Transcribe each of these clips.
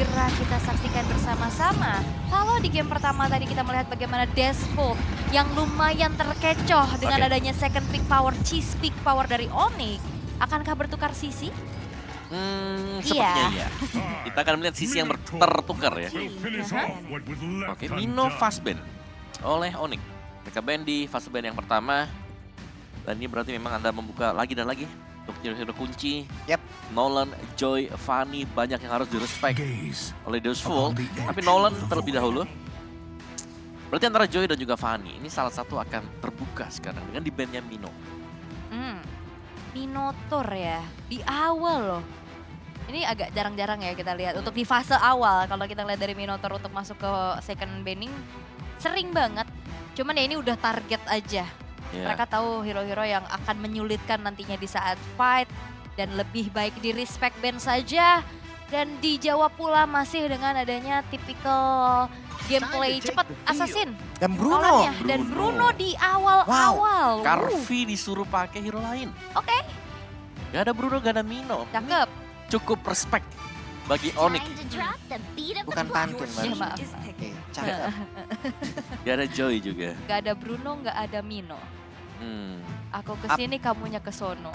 segera kita saksikan bersama-sama. Kalau di game pertama tadi kita melihat bagaimana Dashbolt yang lumayan terkecoh dengan adanya second pick power, cheese pick power dari Onyx. Akankah bertukar sisi? Sepertinya iya. Kita akan melihat sisi yang tertukar ya. Oke, Mino fast ban oleh Onyx. Mereka ban di fase ban yang pertama. Dan ini berarti memang Anda membuka lagi dan lagi untuk hero-hero kunci. Nolan, Joy, Fanny banyak yang harus direspek oleh Dashbolt. Tapi Nolan terlebih dahulu. Berarti antara Joy dan juga Fanny ini salah satu akan terbuka sekarang dengan di ban-nya Mino. Minotaur ya, di awal loh. Ini agak jarang-jarang ya kita lihat untuk di fase awal. Kalau kita lihat dari Minotaur untuk masuk ke second banning sering banget. Cuman ya ini udah target aja. Mereka tahu hero-hero yang akan menyulitkan nantinya di saat fight. Dan lebih baik di respect ban saja. Dan dijawab pula masih dengan adanya typical gameplay cepat assassin. Dan Bruno. Dan Bruno di awal-awal. Carvi disuruh pakai hero lain. Oke. Gak ada Bruno, gak ada Mino. Cakep. Cukup respect bagi Onyx. Bukan pantun, Ya, Mbak. maaf. Oke, cakep. Gak ada Joy juga. Gak ada Bruno, gak ada Mino. Aku kesini, kamunya ke sono.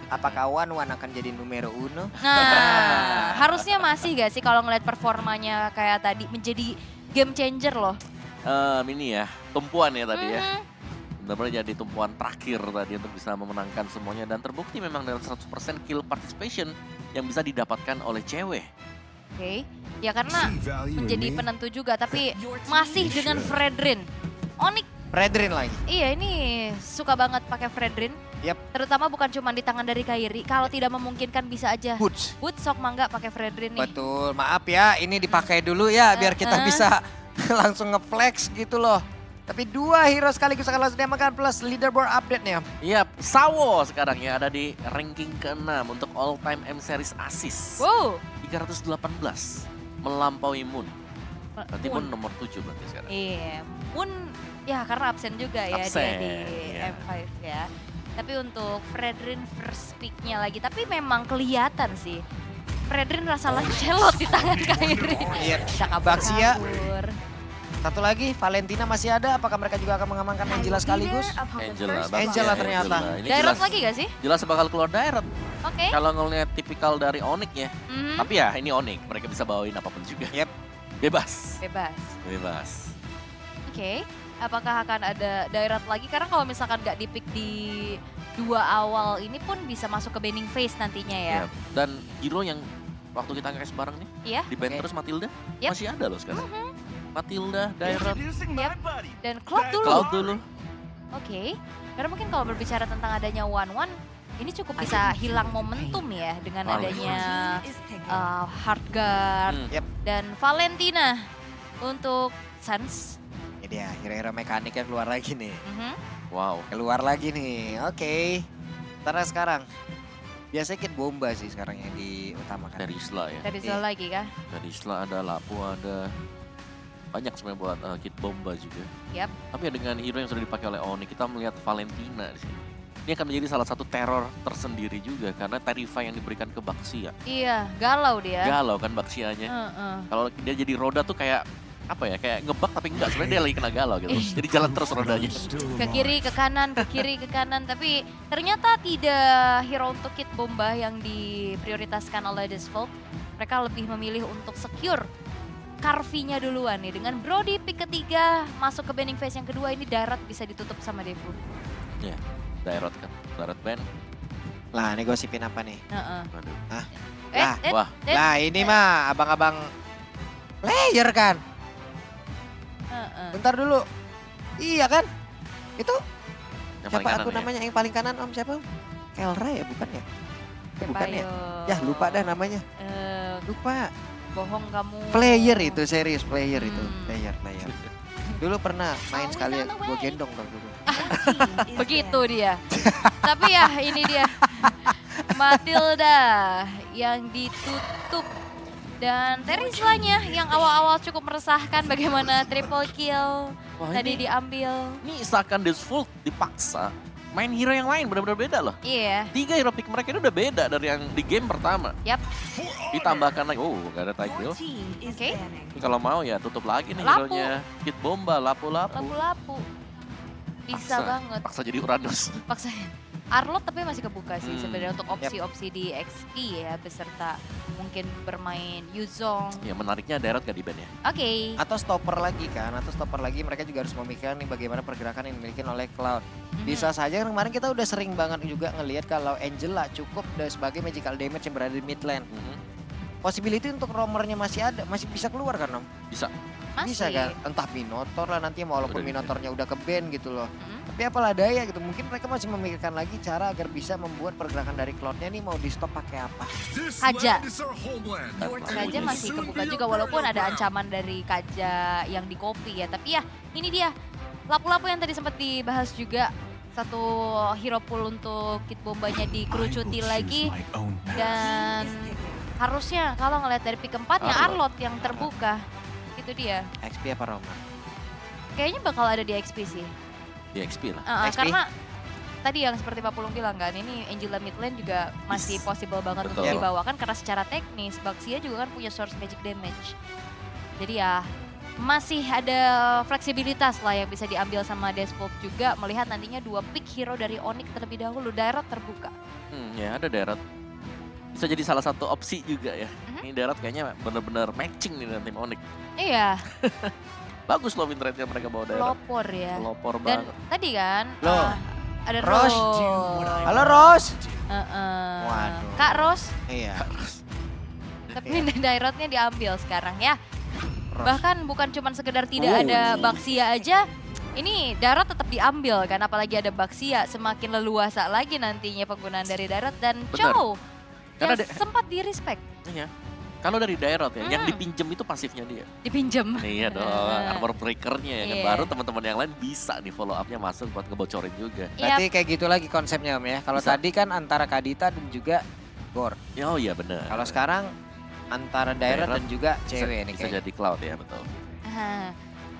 Apakah Wan akan jadi numero uno? Nah, harusnya masih gak sih kalau ngeliat performanya kayak tadi menjadi game changer loh. Ini ya, tumpuan ya tadi ya. Benar-benar jadi tumpuan terakhir tadi untuk bisa memenangkan semuanya. Dan terbukti memang dengan 100% kill participation yang bisa didapatkan oleh cewek. Oke, ya karena menjadi penentu juga, tapi masih dengan Fredrin. Onyx, Fredrin lagi. iya ini suka banget pakai Fredrin. Terutama bukan cuma di tangan dari Kairi, kalau tidak memungkinkan bisa aja. Boots. Sok mangga pakai Fredrin nih. Betul, maaf ya ini dipakai dulu ya biar kita bisa langsung ngeflex gitu loh. Tapi dua hero sekaligus akan langsung diamankan plus leaderboard update-nya. Iya, Sawo sekarang ya ada di ranking ke-6 untuk all time M series assist. Wow. 318 melampaui Moon. Berarti Moon nomor 7 berarti sekarang. Iya, Moon ya karena absen juga ya dia di M5 ya. Tapi untuk Fredrin first pick-nya lagi, tapi memang kelihatan sih. Fredrin rasa Lancelot di tangan Kairi. Iya, Baxia. Satu lagi, Valentina masih ada. Apakah mereka juga akan mengamankan Angela sekaligus? Angela ternyata. Daerot lagi gak sih? Jelas bakal keluar Daerot. Oke. Kalau ngeliat tipikal dari Onyx ya. Tapi ya ini Onyx, mereka bisa bawain apapun juga. Bebas. Oke. Apakah akan ada Daerot lagi? Karena kalau misalkan gak dipick di dua awal ini pun bisa masuk ke banning phase nantinya ya. Dan hero yang waktu kita nge bareng nih, di ban terus Matilda, masih ada loh sekarang. Matilda, Daerot, dan Cloud dulu. Oke. Karena mungkin kalau berbicara tentang adanya One, ini cukup bisa hilang momentum ya dengan adanya Heartguard dan Valentina untuk Suns. Ini dia, hero-hero mekaniknya keluar lagi nih. Wow. Keluar lagi nih, oke. Karena sekarang, biasanya Kit Bomba sih sekarang yang diutamakan. Dari Isla ya. Dari Isla lagi kah? Dari Isla ada, Lapu ada. Banyak sebenarnya buat Kit Bomba juga. Tapi ya dengan hero yang sudah dipakai oleh Onyx, kita melihat Valentina di sini. Ini akan menjadi salah satu teror tersendiri juga karena Terrify yang diberikan ke Baxia. Iya, galau dia. Galau kan Baxianya. Kalau dia jadi roda tuh kayak apa ya, kayak ngebak tapi enggak, sebenarnya dia lagi kena galau gitu. Jadi jalan terus rodanya. Ke kiri, ke kanan, ke kiri, ke kanan. Tapi ternyata tidak hero untuk Kit Bomba yang diprioritaskan oleh Dashbolt. Mereka lebih memilih untuk secure Carvi-nya duluan nih. Dengan Brody pick ketiga, masuk ke banning phase yang kedua, ini Daerot bisa ditutup sama Devu. Iya, Daerot kan. Daerot ban. Lah, ini gosipin apa nih? Wah. Lah ini mah abang-abang player kan. Bentar dulu. Iya kan? Itu Yang siapa paling aku kanan namanya yang paling kanan Om? Siapa Om? Kelra ya bukan ya? Bukan ya? Ayo. Ya lupa dah namanya. Lupa. Bohong kamu. Player itu, serius player itu. Player. Dulu pernah main sekali, gue gendong dong dulu. Begitu dia. Tapi ya ini dia. Matilda yang ditutup. Dan Terizlanya yang awal-awal cukup meresahkan bagaimana triple kill tadi diambil. Ini seakan Dashbolt dipaksa main hero yang lain benar-benar beda loh. Iya. 3 hero pick mereka ini udah beda dari yang di game pertama. Yap. Ditambahkan lagi, gak ada title. Oke. Ini kalau mau ya tutup lagi nih Lapu. hero-nya. Hit bomba, lapu-lapu. Lapu-lapu. Bisa banget. Paksa jadi Uranus. Paksa. Arlot tapi masih kebuka sih sebenarnya untuk Yap. opsi-opsi di XP ya, beserta mungkin bermain Yuzong. Ya menariknya Daerot gak di ban ya. Oke. Atau stopper lagi kan, atau stopper lagi mereka juga harus memikirkan nih bagaimana pergerakan yang dimiliki oleh Cloud. Bisa saja kan kemarin kita udah sering banget juga ngelihat kalau Angela cukup sebagai magical damage yang berada di mid lane. Possibility untuk roamernya masih ada, masih bisa keluar kan Om? Bisa. Masih. Bisa kan? Entah Minotaur lah nanti walaupun Udah di-ban. Minotaurnya udah ke ban gitu loh. Mhm. Tapi apalah daya gitu, mungkin mereka masih memikirkan lagi cara agar bisa membuat pergerakan dari Cloud-nya nih mau di stop pakai apa. Kaja. Kaja Kaja masih kebuka juga walaupun ada ancaman dari Kaja yang di copy ya. Tapi ya ini dia lapu-lapu yang tadi sempat dibahas juga. Satu hero pool untuk kit bombanya dikerucuti lagi. Dan harusnya kalau ngeliat dari pick keempatnya Arlot yang terbuka. Itu dia. XP apa roamer? Kayaknya bakal ada di XP sih. Di XP lah. XP? Karena tadi yang seperti Pak Pulung bilang kan, ini Angela mid lane juga masih possible banget untuk Betul. dibawakan karena secara teknis Baxia juga kan punya source magic damage. Jadi ya masih ada fleksibilitas lah yang bisa diambil sama Deathwolf juga melihat nantinya 2 pick hero dari Onyx terlebih dahulu. Daerot terbuka. Ya ada Daerot. Bisa jadi salah satu opsi juga ya. Mhm. Ini Daerot kayaknya benar-benar matching nih dengan tim Onyx. Iya, Bagus loh win rate-nya mereka bawa Daerot. pelopor ya. Pelopor Dan banget. tadi kan Loh, ada Rose. Rose. Halo Rose. Waduh. Kak Rose, Iya. tapi Daerotnya diambil sekarang ya. Rose. Bahkan bukan cuma sekedar tidak ada Baxia aja, ini Daerot tetap diambil kan, apalagi ada Baxia, semakin leluasa lagi nantinya penggunaan dari Daerot dan Benar. Chow Karena yang sempat di respect, Iya. Kalau dari Daerot ya, yang dipinjem itu pasifnya dia. dipinjam. Iya dong, armor breaker-nya ya kan. Iya. Baru teman-teman yang lain bisa nih follow up-nya masuk buat ngebocorin juga. Berarti kayak gitu lagi konsepnya Om ya. Kalau Bisa. tadi kan antara Kadita dan juga Gor. Oh iya benar. Kalau sekarang antara Daerot dan juga cewek nih bisa kayaknya. jadi Cloud ya, betul.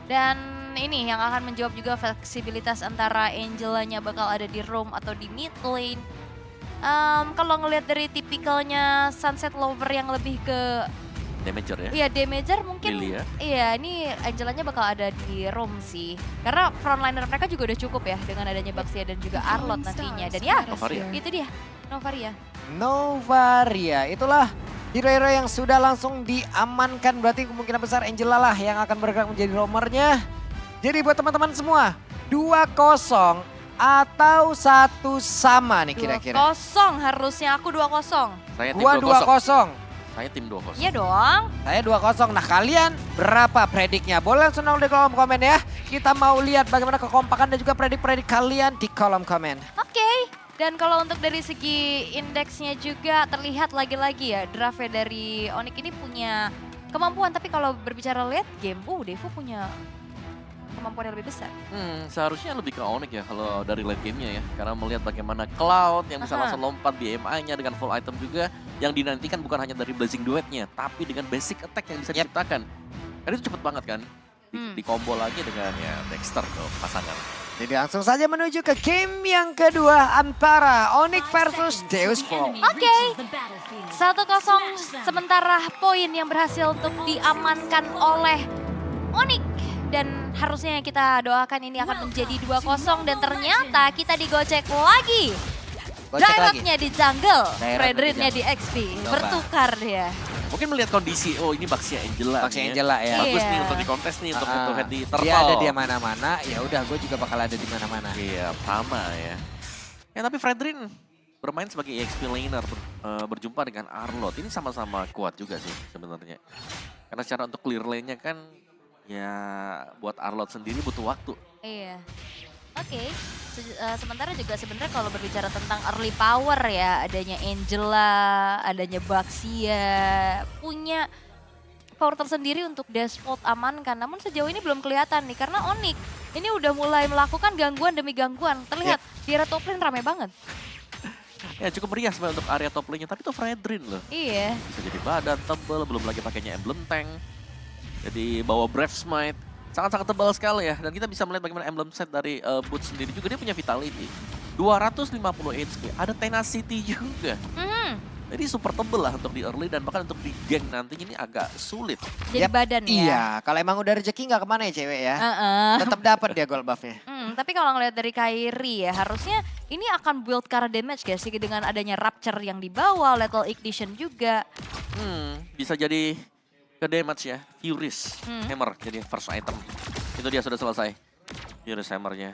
Dan ini yang akan menjawab juga fleksibilitas antara Angelanya bakal ada di roam atau di mid lane. Kalau ngelihat dari tipikalnya Sunset Lover yang lebih ke Damager ya. iya damager mungkin Lily ya. iya ini Angelanya bakal ada di roam sih. Karena frontliner mereka juga udah cukup ya dengan adanya Baxia dan juga Arlot nantinya. Dan ya Novaria. itu dia Novaria. Novaria, itulah hero-hero yang sudah langsung diamankan. Berarti kemungkinan besar Angela lah yang akan bergerak menjadi roamernya. Jadi buat teman-teman semua, 2-0 atau 1 sama nih kira-kira. 2-0 harusnya, aku 2-0. Saya tim Gua 2-0. 2-0. Saya tim 2-0. Iya dong. Saya 2-0. Nah kalian berapa prediknya? Boleh langsung di kolom komen ya. Kita mau lihat bagaimana kekompakan dan juga predik-predik kalian di kolom komen. Oke. Dan kalau untuk dari segi indeksnya juga terlihat lagi-lagi ya draftnya dari Onyx ini punya kemampuan. Tapi kalau berbicara late game, Devo punya kemampuan yang lebih besar. Seharusnya lebih ke Onyx ya kalau dari late game-nya ya. Karena melihat bagaimana Cloud yang bisa langsung lompat BMI-nya dengan full item juga. Yang dinantikan bukan hanya dari Blazing Duet-nya, tapi dengan basic attack yang bisa diciptakan. Karena itu cepet banget kan. Di combo lagi dengan ya Dexter tuh pasangan. Jadi langsung saja menuju ke game yang kedua antara Onyx versus Deus Flow. Oke. 1-0 sementara poin yang berhasil untuk diamankan oleh Onyx. Dan harusnya kita doakan ini akan menjadi 2-0 dan ternyata kita digocek lagi. Daerotnya di jungle, Fredrinnya di XP. Bertukar dia. Mungkin melihat kondisi, ini Baxia Angela. Baxia nih Angela ya. Bagus Iya. nih untuk di kontes nih, untuk head to head di Turtle. Dia ada di mana-mana, ya udah gue juga bakal ada di mana-mana. Iya, sama ya. Ya tapi Fredrin bermain sebagai EXP laner berjumpa dengan Arlot. Ini sama-sama kuat juga sih sebenarnya. Karena secara untuk clear lane-nya kan ya buat Arlot sendiri butuh waktu. Iya. Oke. Sementara juga sebenarnya kalau berbicara tentang early power ya, adanya Angela, adanya Baxia, punya power tersendiri untuk Deathwolf amankan. Namun sejauh ini belum kelihatan nih karena Onyx ini udah mulai melakukan gangguan demi gangguan. Terlihat di area top lane rame banget. Ya cukup meriah sebenarnya untuk area top lane-nya, tapi itu Fredrin loh. Iya. Bisa jadi badan tebel, belum lagi pakainya emblem tank. Jadi bawa Brave Smite, sangat-sangat tebal sekali ya. Dan kita bisa melihat bagaimana emblem set dari Boots sendiri juga dia punya vitality. 250 HP, ada Tenacity juga. Jadi super tebel lah untuk di early dan bahkan untuk di gank nantinya ini agak sulit. Jadi Yap, badan ya. Iya, kalau emang udah rezeki nggak kemana ya cewek ya. Tetap dapat dia gold buffnya. Tapi kalau ngeliat dari Kairi ya, harusnya ini akan build cara damage gak sih dengan adanya Rapture yang dibawa, Lethal Ignition juga. Bisa jadi ke damage ya, Furious Hammer jadi first item. Itu dia sudah selesai, Furious Hammernya.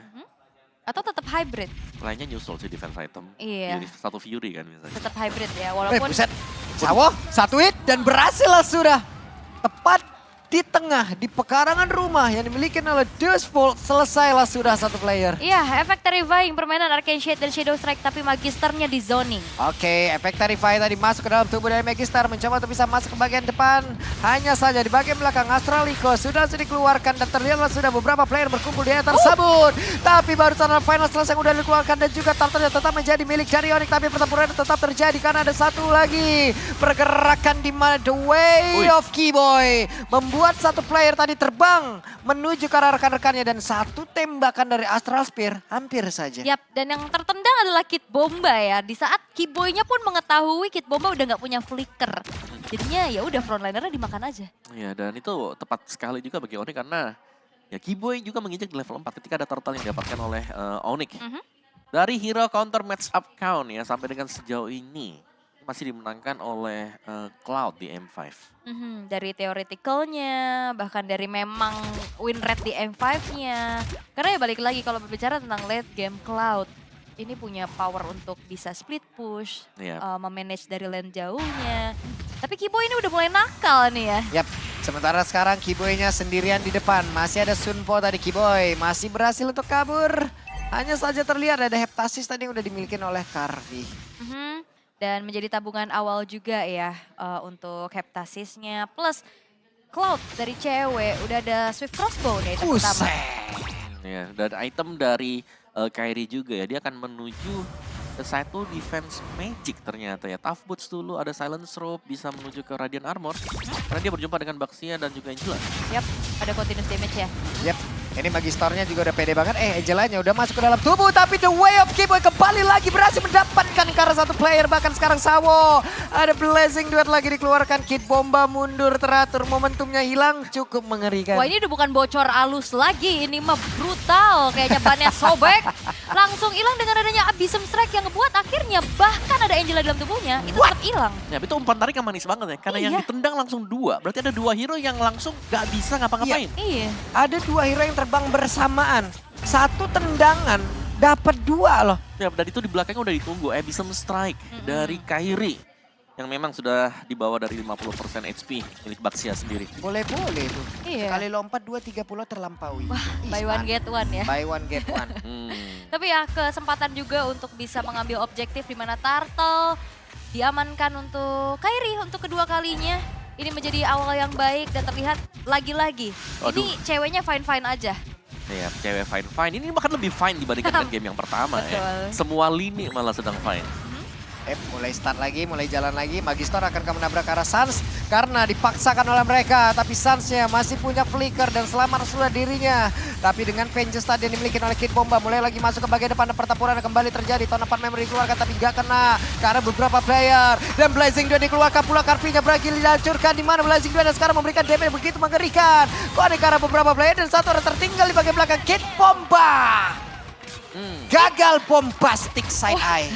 Atau tetap hybrid? Lainnya nyusul sih defense item. Iya. Satu Fury kan misalnya. Tetap hybrid ya, walaupun... Buset. Sawo, satu hit dan berhasil lah sudah. Tepat di tengah, di pekarangan rumah yang dimiliki oleh Dustbolt, selesailah sudah satu player. Iya, efek terrifying permainan Arcane Shade dan Shadow Strike, tapi Magisternya di zoning. Oke, efek Terrify tadi masuk ke dalam tubuh dari Magister, mencoba untuk bisa masuk ke bagian depan. Hanya saja di bagian belakang Astraliko sudah dikeluarkan dan terlihatlah sudah beberapa player berkumpul di atas tersebut. Tapi baru saja final selesai yang sudah dikeluarkan dan juga turtle tetap menjadi milik dari Onyx, tapi pertempuran tetap terjadi karena ada satu lagi pergerakan di The Way of Keyboy. Membuat satu player tadi terbang menuju ke arah rekan-rekannya dan satu tembakan dari Astral Spear hampir saja. Yap, dan yang tertendang adalah Kid Bomba ya. Di saat Keyboy-nya pun mengetahui Kid Bomba udah nggak punya flicker. Jadinya ya udah frontlinernya dimakan aja. Iya, dan itu tepat sekali juga bagi Onyx karena ya Keyboy juga menginjak di level 4 ketika ada turtle yang didapatkan oleh Onyx. Dari hero counter match up count ya sampai dengan sejauh ini masih dimenangkan oleh Cloud di M5. Dari theoreticalnya, bahkan dari memang win rate di M5-nya. Karena ya balik lagi kalau berbicara tentang late game Cloud, ini punya power untuk bisa split push, memanage dari lane jauhnya. Tapi Keyboy ini udah mulai nakal nih ya. Yap, sementara sekarang Keyboy-nya sendirian di depan. Masih ada Sunpo tadi, Keyboy masih berhasil untuk kabur. Hanya saja terlihat ada Heptasis tadi yang udah dimiliki oleh Karvi. Dan menjadi tabungan awal juga ya untuk Heptasisnya. Plus Cloud dari cewek udah ada Swift Crossbow nih itu pertama. Ya, dan item dari Kairi juga ya, dia akan menuju ke satu defense magic ternyata ya. Tough Boots dulu, ada Silence Robe, bisa menuju ke Radiant Armor. Karena dia berjumpa dengan Baxia dan juga Angela. Yap, ada continuous damage ya. Yap, ini Magistornya juga udah pede banget. Angelanya udah masuk ke dalam tubuh, tapi The Way of Keyboy kembali lagi berhasil mendapatkan karena satu player. Bahkan sekarang Sawo, ada Blazing Duet lagi dikeluarkan. Kid Bomba mundur teratur, momentumnya hilang, cukup mengerikan. Wah, ini udah bukan bocor alus lagi, ini mah brutal. Kayaknya bannya sobek, langsung hilang dengan adanya Abyssum Strike yang ngebuat akhirnya bahkan ada Angela dalam tubuhnya, itu tetap hilang. Ya, itu umpan tarik yang manis banget ya, karena yang ditendang langsung dua. Berarti ada dua hero yang langsung gak bisa ngapa-ngapain. Iya. Ada dua hero yang terbang bersamaan. Satu tendangan dapat dua loh. Ya, dan itu di belakangnya udah ditunggu Abyssum Strike dari Kairi yang memang sudah dibawa dari 50% HP milik Baxia sendiri. Boleh-boleh tuh. Iya. Sekali lompat 2-3 pulau terlampaui. Wah, buy one get one ya. Buy one get one. Tapi ya kesempatan juga untuk bisa mengambil objektif di mana Turtle diamankan untuk Kairi untuk kedua kalinya. Ini menjadi awal yang baik dan terlihat lagi-lagi. Ini ceweknya fine-fine aja. Ya, cewek fine-fine. Ini bahkan lebih fine dibandingkan dengan game yang pertama ya. Semua lini malah sedang fine. Mulai start lagi, mulai jalan lagi. Magistor akan menabrak ke arah Sans karena dipaksakan oleh mereka. Tapi Sansnya masih punya flicker dan selamat sudah dirinya. Tapi dengan Vengeance tadi yang dimiliki oleh Kid Bomba mulai lagi masuk ke bagian depan dan pertempuran kembali terjadi. Tonapan memory dikeluarkan tapi gak kena karena beberapa player. Dan Blazing Duet dikeluarkan pula, Karpinya berhasil dihancurkan. Di mana Blazing Duet dan sekarang memberikan damage begitu mengerikan. Kok ada karena beberapa player dan satu orang tertinggal di bagian belakang Kid Bomba. Gagal bombastic side eye.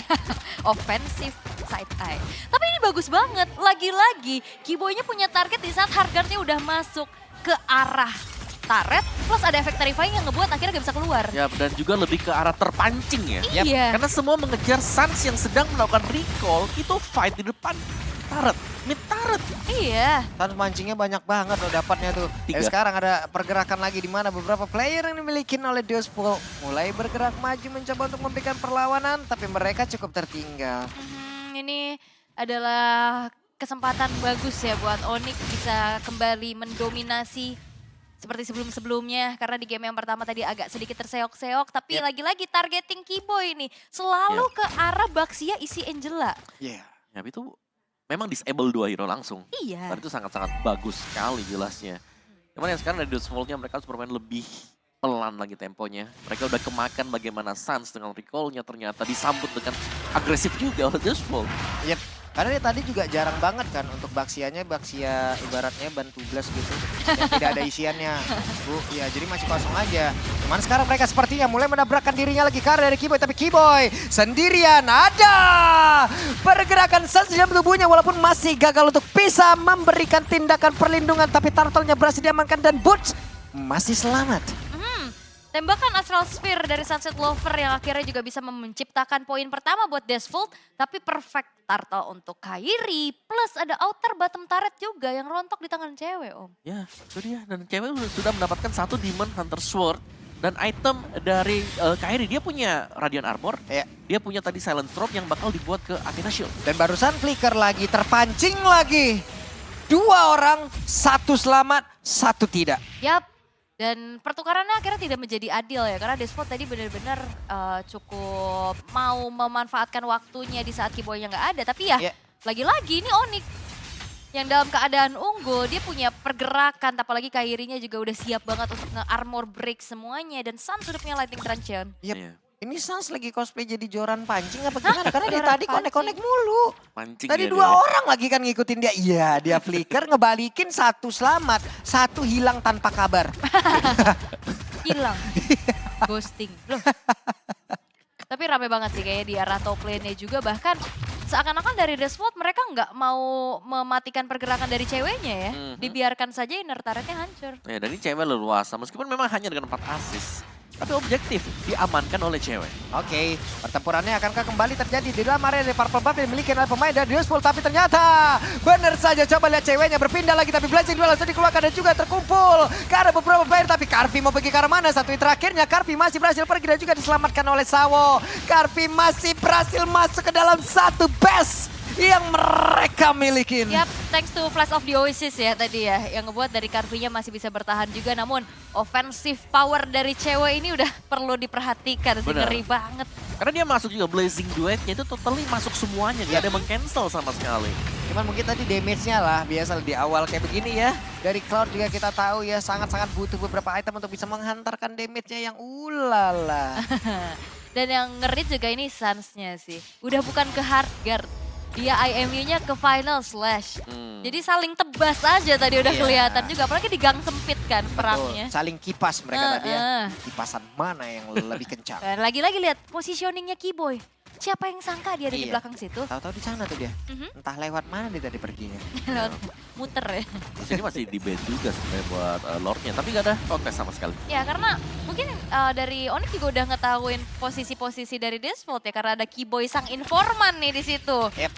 Offensive side eye. Tapi ini bagus banget. Lagi-lagi Keyboy-nya punya target di saat Hardguard-nya udah masuk ke arah turret. Plus ada efek terrifying yang ngebuat akhirnya gak bisa keluar. Ya, dan juga lebih ke arah terpancing ya. Iya. Karena semua mengejar Sans yang sedang melakukan recall. Itu fight di depan turret. Mid turret. Iya. Sans mancingnya banyak banget loh dapatnya tuh. Sekarang ada pergerakan lagi di mana beberapa player yang dimiliki oleh Dustbolt mulai bergerak maju mencoba untuk memberikan perlawanan. Tapi mereka cukup tertinggal. Ini adalah kesempatan bagus ya buat Onyx bisa kembali mendominasi seperti sebelum-sebelumnya. Karena di game yang pertama tadi agak sedikit terseok-seok. Tapi lagi-lagi targeting Keyboy nih. Selalu ke arah Baxia isi Angela. Iya. Ya, itu memang disable dua hero langsung. Iya. Dan itu sangat-sangat bagus sekali jelasnya. Cuman yang sekarang dari Dustbolt-nya mereka harus bermain lebih pelan lagi temponya. Mereka udah kemakan bagaimana Suns dengan recall-nya ternyata disambut dengan agresif juga oleh Dustful. Yep. Karena dia tadi juga jarang banget kan untuk Baxia-nya, Baxia ibaratnya ban tubles gitu. Yang tidak ada isiannya. Bu, ya jadi masih kosong aja. Cuman sekarang mereka sepertinya mulai menabrakkan dirinya lagi karena dari Kiboy. Tapi Kiboy sendirian ada. Pergerakan Suns di dalam tubuhnya walaupun masih gagal untuk bisa memberikan tindakan perlindungan. Tapi turtle-nya berhasil diamankan dan Butch masih selamat. Tembakan Astral Sphere dari Sunset Lover yang akhirnya juga bisa menciptakan poin pertama buat Desvolt. Tapi perfect turtle untuk Kairi. Plus ada outer bottom turret juga yang rontok di tangan cewek, Om. Ya, itu dia. Dan cewek sudah mendapatkan satu Demon Hunter Sword. Dan item dari Kairi, dia punya Radiant Armor. Ya. Dia punya tadi Silent Drop yang bakal dibuat ke Athena Shield. Dan barusan flicker lagi, terpancing lagi. 2 orang, 1 selamat, 1 tidak. Yap. Dan pertukarannya akhirnya tidak menjadi adil ya. Karena Desvolt tadi benar-benar cukup mau memanfaatkan waktunya di saat Kiboy-nya nggak ada. Tapi ya, lagi-lagi ini Onyx yang dalam keadaan unggul, dia punya pergerakan. Apalagi Kairinya juga udah siap banget untuk nge-armor break semuanya. Dan Suns sudah punya Lightning Truncheon. Yep. Ini Suns lagi cosplay jadi Joran pancing apa gimana? Karena dia tadi konek-konek mulu. Pancing Tadi ya 2 orang lagi kan ngikutin dia. Iya, dia flicker ngebalikin 1 selamat, 1 hilang tanpa kabar. Hilang. Ghosting. Loh. Tapi rame banget sih kayaknya di arah top lane-nya juga. Bahkan seakan-akan dari Desvolt mereka nggak mau mematikan pergerakan dari ceweknya ya. Dibiarkan saja inner turret-nya hancur. Ya, dan ini cewek leluasa. Meskipun memang hanya dengan 4 assist. Tapi objektif diamankan oleh cewek. Oke, pertempurannya akankah kembali terjadi di dalam area dari Purple Buff yang dimiliki oleh pemain dari Dustful. Tapi ternyata benar saja, coba lihat ceweknya berpindah lagi. Tapi Blazing Duel langsung dikeluarkan dan juga terkumpul ke arah beberapa player. Tapi Karpi mau pergi ke arah mana? Satu hit terakhirnya Karpi masih berhasil pergi dan juga diselamatkan oleh Sawo. Karpi masih berhasil masuk ke dalam satu base yang mereka milikin. Yap, thanks to Flash of the Oasis ya tadi ya. Yang ngebuat dari Karpi-nya masih bisa bertahan juga. Namun offensive power dari cewek ini udah perlu diperhatikan sih, ngeri banget. Karena dia masuk juga Blazing Duet-nya itu totally masuk semuanya. Gak ada meng-cancel sama sekali. Cuman mungkin tadi damage-nya lah, biasa di awal kayak begini ya. Dari Cloud juga kita tahu ya sangat-sangat butuh beberapa item untuk bisa menghantarkan damage-nya yang ulala. Dan yang ngeri juga ini Suns-nya sih. Udah bukan ke hard guard. Dia IMU-nya ke final slash. Jadi saling tebas aja tadi udah kelihatan juga. Apalagi di gang sempit kan perangnya. Saling kipas mereka tadi ya. Kipasan mana yang lebih kencang. Dan lagi-lagi lihat positioningnya Kiboy. Siapa yang sangka dia ada di belakang situ? Tahu-tahu di sana tuh dia. Entah lewat mana dia tadi perginya. Muter ya. Terus ini masih di band juga sebenarnya buat Lord-nya. Tapi gak ada kontes sama sekali. Ya karena mungkin dari Onyx juga udah ngetahuin posisi-posisi dari Desvolt ya. Karena ada Kiboy sang informan nih di situ. Yep.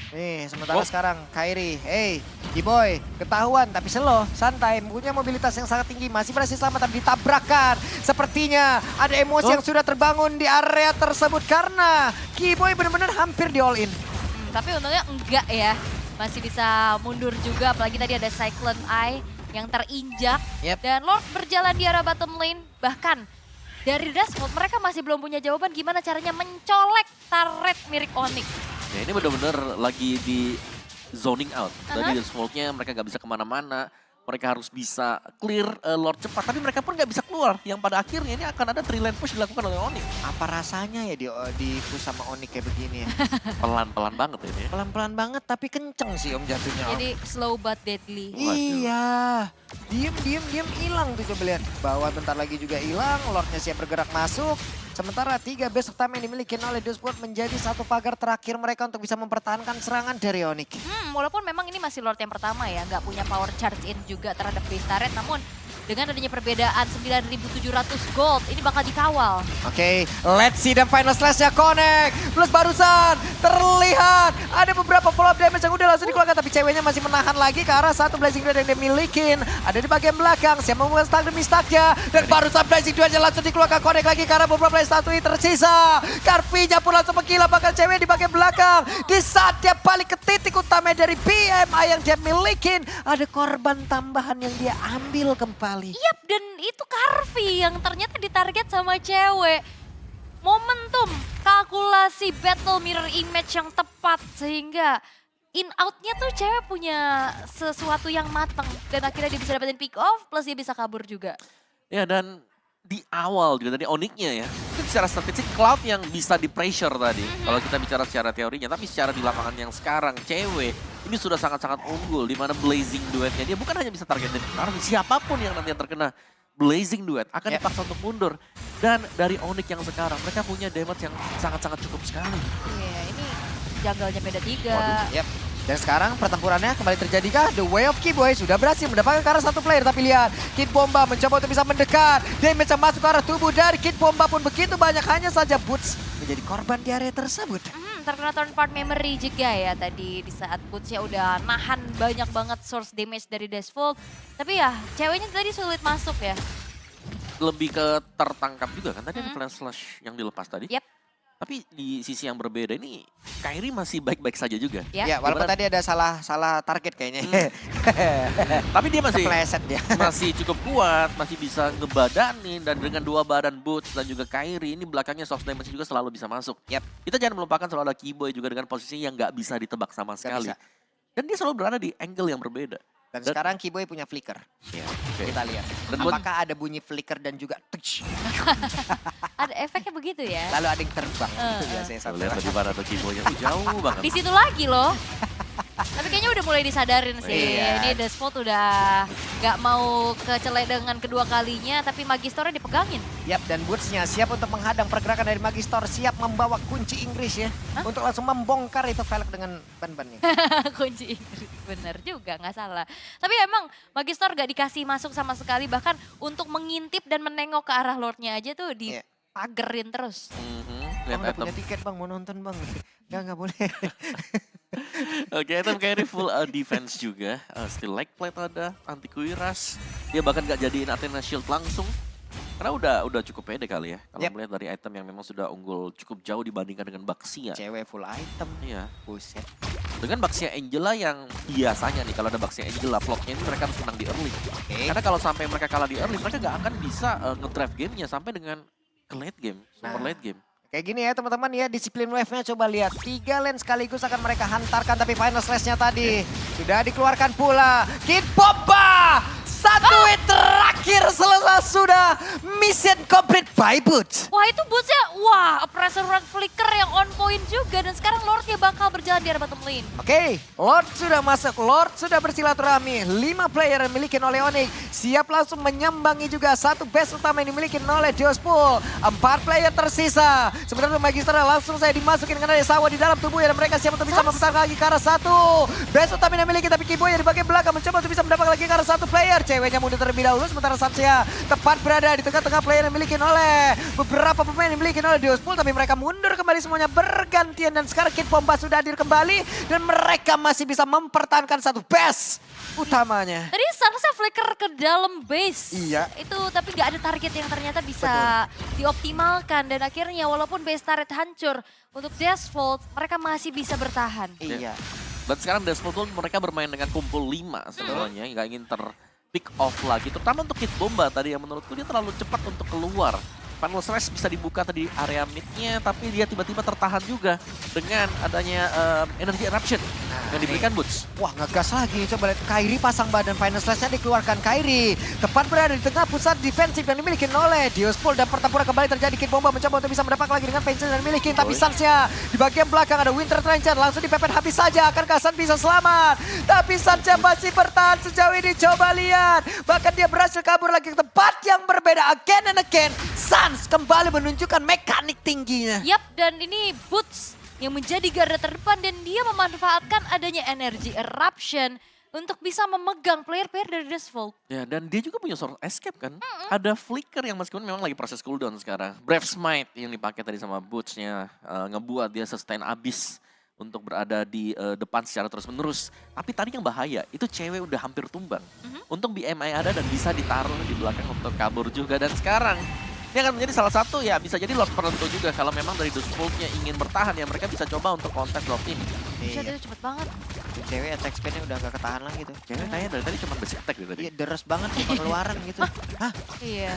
Nih sementara sekarang Kairi, hey Kiboy ketahuan tapi slow, santai, punya mobilitas yang sangat tinggi, masih berhasil selamat tapi ditabrakkan. Sepertinya ada emosi yang sudah terbangun di area tersebut karena Kiboy benar-benar hampir di all in. Tapi untungnya enggak ya, masih bisa mundur juga apalagi tadi ada Cyclone Eye yang terinjak. Dan Lord berjalan di arah bottom lane, bahkan dari Desvolt mereka masih belum punya jawaban gimana caranya mencolek turret mirip Onyx. Ya ini benar-benar lagi di zoning out. Dari Desvolt-nya mereka gak bisa kemana-mana. Mereka harus bisa clear Lord cepat. Tapi mereka pun gak bisa keluar. Yang pada akhirnya ini akan ada 3 lane push dilakukan oleh Onyx. Apa rasanya ya di push sama Onyx kayak begini ya? Pelan-pelan banget ini. Pelan-pelan banget tapi kenceng sih Om jatuhnya Om. Jadi slow but deadly. Iya, diem hilang tuh, coba lihat. Bawah bentar lagi juga hilang, Lordnya siap bergerak masuk. Sementara 3 base pertama yang dimiliki oleh Dustful menjadi satu pagar terakhir mereka untuk bisa mempertahankan serangan dari Onyx. Walaupun memang ini masih Lord yang pertama ya, nggak punya power charge in juga terhadap base turret, namun dengan adanya perbedaan 9.700 gold, ini bakal dikawal. Oke, let's see the final slash-nya connect. Plus barusan terlihat ada beberapa follow-up damage yang udah langsung dikeluarkan. Tapi ceweknya masih menahan lagi ke arah satu Blazing Duel yang dia milikin. Ada di bagian belakang, siap membuat stack demi stacknya. Dan barusan Blazing Duel-nya langsung dikeluarkan connect lagi ke arah beberapa player satu ini tersisa. Karpinya pun langsung menggila bakal cewek di bagian belakang. Di saat dia balik ke titik utama dari BMI yang dia milikin. Ada korban tambahan yang dia ambil kembali. Yap, dan itu Karvi yang ternyata ditarget sama cewek. Momentum, kalkulasi battle mirror image yang tepat sehingga in out-nya tuh cewek punya sesuatu yang matang. Dan akhirnya dia bisa dapetin pick off plus dia bisa kabur juga. Ya dan di awal juga tadi Onyx-nya ya. Itu secara statistik Cloud yang bisa di pressure tadi. Kalau kita bicara secara teorinya, tapi secara di lapangan yang sekarang cewek ini sudah sangat-sangat unggul di mana Blazing duetnya dia bukan hanya bisa targetin Army, siapapun yang nanti yang terkena Blazing duet akan dipaksa untuk mundur. Dan dari Onyx yang sekarang mereka punya damage yang sangat-sangat cukup sekali. Iya, ini junggle-nya beda 3. Yap. Dan sekarang pertempurannya kembali terjadi kah? The Way of Kiboy sudah berhasil mendapatkan ke arah satu player. Tapi lihat, Kid Bomba mencoba untuk bisa mendekat. Damage yang masuk ke arah tubuh dari Kid Bomba pun begitu banyak. Hanya saja Boots menjadi korban di area tersebut. Terkena turn part memory juga ya tadi di saat Boots-nya udah nahan banyak banget source damage dari Dashfold. Tapi ya, ceweknya tadi sulit masuk ya. Lebih ke tertangkap juga kan, tadi ada flash slash yang dilepas tadi. Yep. Tapi di sisi yang berbeda ini, Kairi masih baik-baik saja juga. Ya, walaupun tadi ada salah target kayaknya. Tapi dia masih Kepleset dia. masih cukup kuat, masih bisa ngebadanin, dan dengan 2 badan Boots dan juga Kairi, ini belakangnya soft damage juga selalu bisa masuk. Yap. Kita jangan melupakan selalu ada Kiboy juga dengan posisi yang nggak bisa ditebak sama sekali. bisa. Dan dia selalu berada di angle yang berbeda. Dan sekarang Kiboy punya flicker. Ya, Kita lihat. Dan buat- Apakah ada bunyi flicker dan juga touch. Ada efeknya begitu ya. Lalu ada yang terbang. Itu biasanya satu. Lihat tadi mana tuh Kiboy yang jauh banget. Di situ lagi loh. Tapi kayaknya udah mulai disadarin sih. Iya. Ini Dashfold udah gak mau kecelek dengan kedua kalinya, tapi Magistornya dipegangin. Yap, dan Boots-nya siap untuk menghadang pergerakan dari Magistor. Siap membawa kunci Inggris ya. Untuk langsung membongkar itu velg dengan ban-bannya. Kunci Inggris, bener juga, nggak salah. Tapi emang Magistor gak dikasih masuk sama sekali, bahkan untuk mengintip dan menengok ke arah Lordnya aja tuh Iya. dipagerin terus. Lihat Bang, udah item. punya tiket bang, mau nonton bang. Nggak boleh. Oke, item Kairi full defense juga. Still leg plate ada, anti kuiras. Dia bahkan gak jadiin Athena Shield langsung. Karena udah cukup pede kali ya. Kalau Yep. melihat dari item yang memang sudah unggul cukup jauh dibandingkan dengan Baxia. Cewek full item. Iya. Buset. Dengan Baxia Angela yang biasanya nih kalau ada Baxia Angela vlognya ini mereka harus menang di early. Oke. Karena kalau sampai mereka kalah di early, mereka gak akan bisa nge-drive gamenya sampai dengan ke late game, super Nah. late game. Kayak gini ya teman-teman ya, disiplin wave-nya coba lihat. 3 lane sekaligus akan mereka hantarkan, tapi final slash-nya tadi sudah dikeluarkan pula. Kid Bomba! Satu hit terakhir selesai sudah. Mission complete by Boots. Wah itu Boots-nya, wah pressure run flicker yang on point juga. Dan sekarang Lord-nya bakal berjalan di arah bottom lane. Oke, Lord sudah masuk, Lord sudah bersilaturahmi. 5 player yang dimiliki oleh Onyx. Siap langsung menyambangi juga satu base utama yang dimiliki oleh Diospool. 4 player tersisa. Sementara Magister langsung saya dimasukin karena ada Sawa di dalam tubuhnya. Dan mereka siap untuk bisa memutar lagi ke arah satu base utama yang dimiliki. Tapi Kiboy yang di bagian belakang mencoba untuk bisa mendapat lagi ke arah satu player. Ceweknya mundur terlebih dahulu. Sementara Satya tepat berada di tengah-tengah player yang dimiliki oleh beberapa pemain yang dimiliki oleh Diospool. Tapi mereka mundur kembali semuanya bergantian. Dan sekarang Kid Bomba sudah hadir kembali. Dan mereka masih bisa mempertahankan satu base utamanya. Tadi seharusnya flicker ke dalam base. Iya. Itu tapi nggak ada target yang ternyata bisa dioptimalkan. Dan akhirnya walaupun base turret hancur, untuk Dashfold mereka masih bisa bertahan. Iya. Dan sekarang Dashfold mereka bermain dengan kumpul 5 sebenarnya, nggak ingin pick off lagi. Terutama untuk Kid Bomba tadi yang menurutku dia terlalu cepat untuk keluar. Final Slash bisa dibuka tadi area mid-nya, tapi dia tiba-tiba tertahan juga dengan adanya Energy Eruption yang diberikan Boots. Wah, ngegas lagi. Coba lihat Kairi pasang badan, final slash-nya dikeluarkan Kairi. Tepat berada di tengah pusat defensif yang dimiliki oleh Diospool. Dan pertempuran kembali terjadi. Kid Bomba mencoba untuk bisa mendapat lagi dengan pension yang dimiliki. Tapi Sans-nya di bagian belakang ada Winter Trencher. Langsung dipepet habis saja. Akankah Sans bisa selamat? Tapi Sans-nya masih bertahan sejauh ini. Coba lihat. Bahkan dia berhasil kabur lagi ke tempat yang berbeda. Again and again. Sans kembali menunjukkan mekanik tingginya. Yap, dan ini Boots yang menjadi garda terdepan dan dia memanfaatkan adanya energy eruption untuk bisa memegang player-player dari Dashfold. Ya, dan dia juga punya source escape kan. Ada Flicker yang meskipun memang lagi proses cooldown sekarang. Brave Smite yang dipakai tadi sama Boots-nya ngebuat dia sustain abis untuk berada di depan secara terus-menerus. Tapi tadi yang bahaya, itu cewek udah hampir tumbang. Untung BMI ada dan bisa ditaruh di belakang untuk kabur juga. Dan sekarang ini akan menjadi salah satu ya, bisa jadi Lord penentu juga. Kalau memang dari Dashfold-nya ingin bertahan ya, mereka bisa coba untuk kontes Lord ini. Bisa Iya. dia cepet banget. Cewek attack speed-nya udah gak ketahan lagi tuh. Cewek kayaknya dari tadi cuma basic attack dari tadi. Iya, deres banget tuh pengeluaran gitu. Hah? Iya.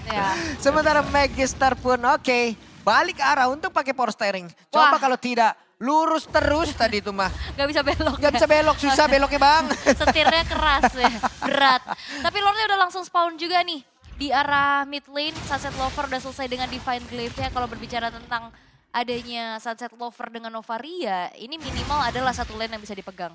Ya. Sementara Magister pun oke, balik arah untuk pakai power steering. Coba Wah. kalau tidak, Lurus terus tadi itu mah. Gak bisa belok. Gak bisa belok, susah beloknya bang. Setirnya keras ya, berat. Tapi Lordnya udah langsung spawn juga nih. Di arah mid lane, Sunset Lover udah selesai dengan Divine Glaive-nya. Kalau berbicara tentang adanya Sunset Lover dengan Novaria, ini minimal adalah satu lane yang bisa dipegang.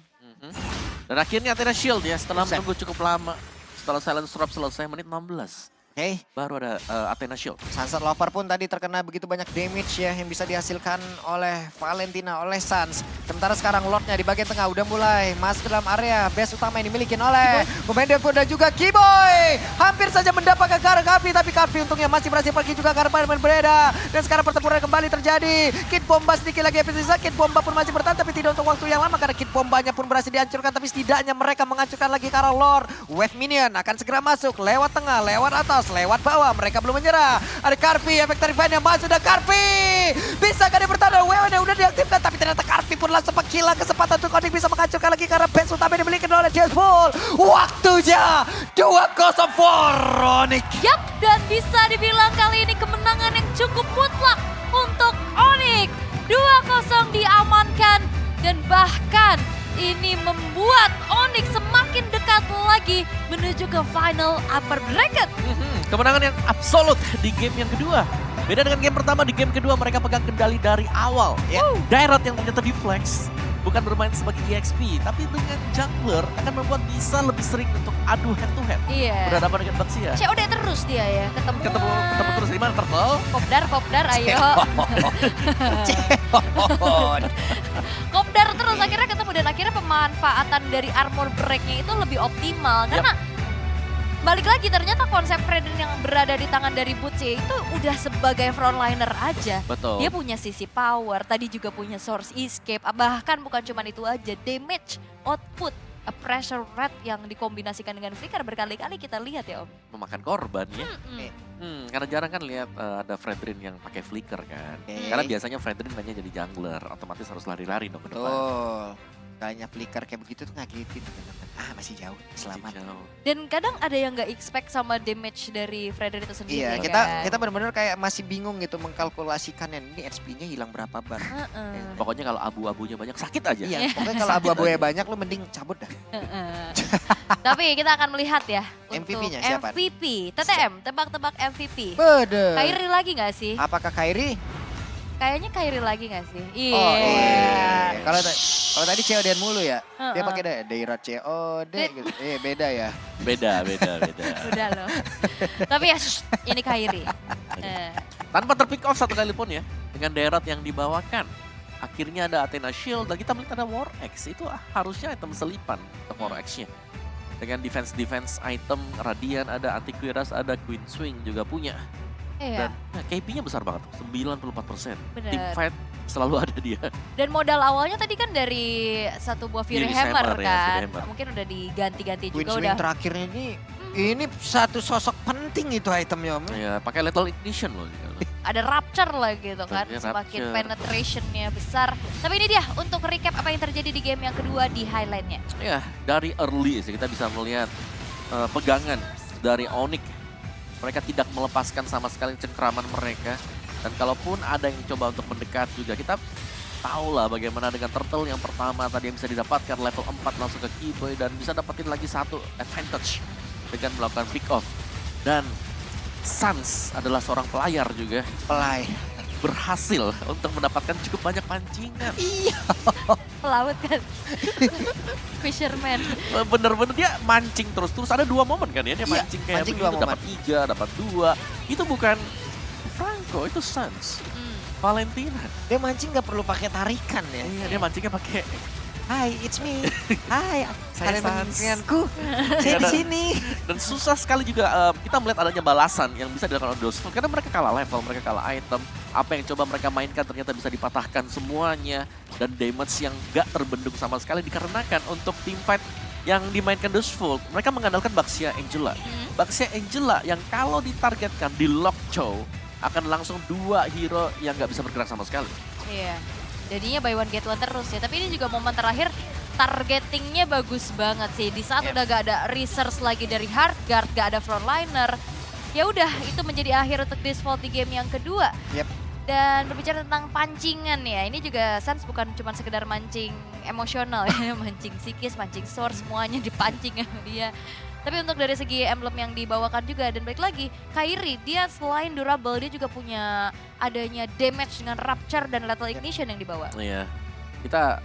Dan akhirnya Athena Shield ya, setelah menunggu cukup lama. Setelah Silent Strap selesai menit 16. Oke, Baru ada Athena Shield. Sunset Lover pun tadi terkena begitu banyak damage ya yang bisa dihasilkan oleh Valentina, oleh Sans. Sementara sekarang Lordnya di bagian tengah udah mulai masuk ke dalam area base utama yang dimiliki oleh pemain Devo dan juga Kiboy. Hampir saja mendapatkan Karpi, tapi Karpi untungnya masih berhasil pergi juga ke arah pemain berbeda. Dan sekarang pertempuran kembali terjadi. Kid Bomba sedikit lagi episode, Kid Bomba pun masih bertahan tapi tidak untuk waktu yang lama karena Kid Bombanya pun berhasil dihancurkan. Tapi setidaknya mereka menghancurkan lagi ke arah Lord. Wave Minion akan segera masuk lewat tengah, lewat atas, lewat bawah. Mereka belum menyerah. Ada Karpi, efek Terrifying yang masuk dan Karpi. Bisakah dia bertahan? WW udah diaktifkan tapi ternyata Karpi pun langsung menghilang kesempatan untuk Onyx bisa menghancurkan lagi karena base utama yang dimiliki oleh Jazzful. Waktunya 2-0 for Onyx. Yap, dan bisa dibilang kali ini kemenangan yang cukup mutlak untuk Onyx. 2-0 diamankan dan bahkan ini membuat Onyx semakin dekat lagi menuju ke final upper bracket. Kemenangan yang absolut di game yang kedua. Beda dengan game pertama, di game kedua mereka pegang kendali dari awal. Dairat yang ternyata di flex, bukan bermain sebagai EXP, tapi dengan jungler akan membuat bisa lebih sering untuk adu head to head. Iya. Berhadapan dengan Baxia. COD terus dia ya, ketemu Ketemu terus di mana, Turtle? Kopdar, ayo. Kopdar terus, akhirnya ketemu dan akhirnya pemanfaatan dari armor break-nya itu lebih optimal. Karena balik lagi ternyata konsep Raiden yang berada di tangan dari Boots itu udah sebagai frontliner aja. Betul. Dia punya sisi power, tadi juga punya source escape, bahkan bukan cuma itu aja, damage, output, a pressure rate yang dikombinasikan dengan flicker berkali-kali kita lihat ya Om. Memakan korban ya. Karena jarang kan lihat ada Fredrin yang pakai flicker kan. Karena biasanya Fredrin hanya jadi jungler, otomatis harus lari-lari dong ke depan. Betul. Kayaknya flicker kayak begitu tuh ngagetin. Masih jauh, selamat. Dan kadang ada yang nggak expect sama damage dari Fredrin itu sendiri. Iya, kan? kita benar-benar kayak masih bingung gitu mengkalkulasikannya. Ini HP-nya hilang berapa bar. Pokoknya kalau abu-abunya banyak sakit aja. Iya, pokoknya kalau abu-abunya banyak lu mending cabut dah. Tapi kita akan melihat ya untuk MVP-nya siapa? MVP, TTM, tebak-tebak MVP. Bede. Kairi lagi nggak sih? Apakah Kairi? Kayaknya Kairi lagi nggak sih? Oh iya. Kalau tadi COD mulu ya. Dia pakai daerah COD gitu. Beda ya. Beda. Udah loh. Tapi ya ini Kairi. Tanpa terpick off satu kali pun ya. Dengan Dairat yang dibawakan. Akhirnya ada Athena Shield dan kita melihat ada War Axe. Itu harusnya item selipan untuk War Axe-nya. Dengan defense item Radiant ada, Antiquiras ada, Queen Swing juga punya. Iya. Dan KP-nya besar banget, 94%. Bener. Team fight selalu ada dia. Dan modal awalnya tadi kan dari satu buah Fury Fury Hammer Hammer ya, kan. Fury Hammer. Mungkin udah diganti-ganti Queen juga Swing udah. terakhirnya ini satu sosok penting itu itemnya Om. Ya, pakai Lethal Ignition loh. Ada Rapture lah gitu kan. Iya, Semakin Rapture. penetrationnya besar. Tapi ini dia untuk recap apa yang terjadi di game yang kedua di highlightnya. Ya, dari early sih kita bisa melihat pegangan dari Onyx. Mereka tidak melepaskan sama sekali cengkraman mereka. Dan kalaupun ada yang coba untuk mendekat juga, kita tahu lah bagaimana dengan Turtle yang pertama tadi yang bisa didapatkan level 4 langsung ke Kiboy dan bisa dapetin lagi satu advantage dengan melakukan pick off. Dan Sans adalah seorang pelayar juga. Berhasil untuk mendapatkan cukup banyak pancingan. Iya. Pelaut kan. Fisherman. Bener-bener dia mancing terus ada 2 momen kan ya, dia mancing kayak mancing begitu, 2 dapat 3, dapat 2. Itu bukan Franco, itu Sans. Valentina. Dia mancing gak perlu pakai tarikan ya. Iya, dia mancingnya pakai Hai, it's me. Hai, Saya kalian Sans. mengingatku. Saya di sini. dan susah sekali juga kita melihat adanya balasan yang bisa dilakukan oleh Dosful karena mereka kalah level, mereka kalah item. Apa yang coba mereka mainkan ternyata bisa dipatahkan semuanya dan damage yang gak terbendung sama sekali dikarenakan untuk team fight yang dimainkan Dosful. Mereka mengandalkan Baxia Angela. Baxia Angela yang kalau ditargetkan di Lockjaw akan langsung 2 hero yang gak bisa bergerak sama sekali. Iya. Jadinya buy one get one terus ya. Tapi ini juga momen terakhir targetingnya bagus banget sih. Di saat udah gak ada resource lagi dari Heartguard, gak ada frontliner. Ya udah, itu menjadi akhir untuk Disfault di game yang kedua. Dan berbicara tentang pancingan ya, ini juga Sans bukan cuma sekedar mancing emosional ya, mancing psikis, mancing source, semuanya dipancing sama dia. Tapi untuk dari segi emblem yang dibawakan juga, dan balik lagi, Kairi dia selain durable, dia juga punya adanya damage dengan Rapture dan Lethal Ignition yang dibawa. Iya, kita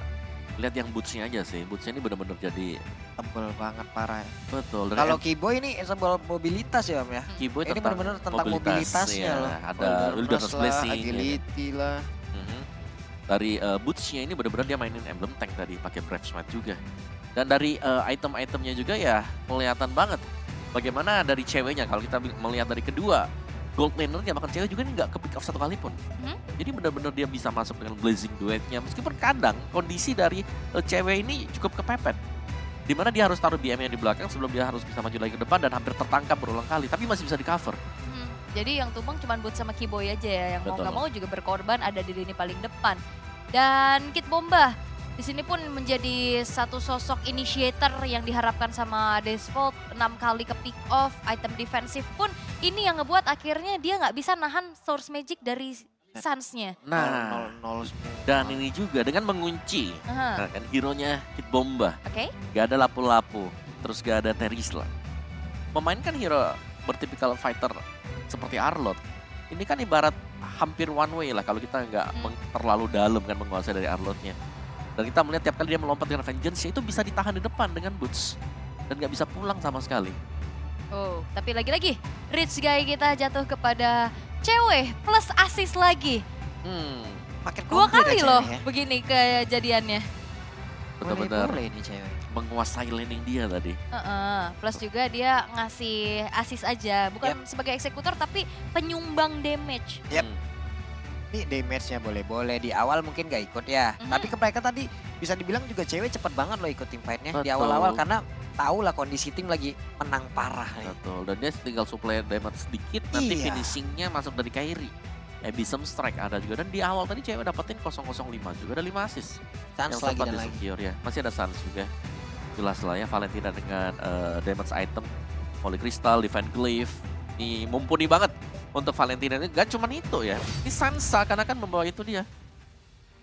lihat yang boots-nya aja sih, boots-nya ini benar-benar jadi Tebel banget parah ya. betul. Dan Kalau Kibo ini sebuah mobilitas ya Om ya. Kibo Ini benar-benar tentang mobilitasnya ya. loh. Ada Wilderness lah, Blessing, ya. agility lah. Mhm. Dari boots-nya ini benar-benar dia mainin emblem tank tadi, pakai Brave Smite juga. Dan dari item-itemnya juga ya kelihatan banget bagaimana dari ceweknya. Kalau kita melihat dari kedua gold lanernya, bahkan cewek juga ini nggak ke pick off satu kali pun. Jadi benar-benar dia bisa masuk dengan blazing duetnya. Meskipun kadang kondisi dari cewek ini cukup kepepet. Dimana dia harus taruh BM-nya di belakang sebelum dia harus bisa maju lagi ke depan dan hampir tertangkap berulang kali. Tapi masih bisa di cover. Jadi yang tumbang cuma Boots sama Kiboy aja ya, yang mau Betul. nggak mau juga berkorban ada di lini paling depan. Dan Kit Bomba di sini pun menjadi satu sosok initiator yang diharapkan sama Default, 6 kali ke pick off, item defensif pun ini yang ngebuat akhirnya dia nggak bisa nahan Source Magic dari Sans-nya. Nah, 0-0 semua. dan ini juga dengan mengunci. Aha, Nah, kan hero-nya Kit Bomba. Oke. Gak ada lapu-lapu, terus gak ada Terisla. Memainkan hero bertipikal fighter seperti Arlott, ini kan ibarat hampir one way lah kalau kita nggak terlalu dalam kan menguasai dari Arlottnya. Dan kita melihat tiap kali dia melompat dengan Vengeance itu bisa ditahan di depan dengan boots. Dan nggak bisa pulang sama sekali. Oh, tapi lagi-lagi Rich Guy kita jatuh kepada cewek plus assist lagi. Makin 2 komplit kali ya loh cewek ya. begini kejadiannya. Benar-benar Boleh ini cewek. menguasai laning dia tadi. Plus juga dia ngasih assist aja, bukan sebagai eksekutor tapi penyumbang damage. Yep. Hmm. Ini damage-nya boleh-boleh. Di awal mungkin gak ikut ya. Tapi ke mereka tadi bisa dibilang juga cewek cepet banget loh ikut tim fight-nya di Betul. awal-awal. Karena tahu lah kondisi tim lagi menang parah nih. Betul, dan dia tinggal supply damage sedikit, nanti Iya. finishingnya masuk dari Kairi. Abyssal Strike ada juga, dan di awal tadi cewek dapetin 005 juga, ada 5 assist. Sans Yang lagi sempat dan di lagi. secure ya, masih ada Sans juga. Jelas lah ya, Valentina dengan damage item, Holy Crystal, Divine Glyph. Ini mumpuni banget untuk Valentina, ini gak cuma itu ya. Ini Sansa karena kan membawa itu dia.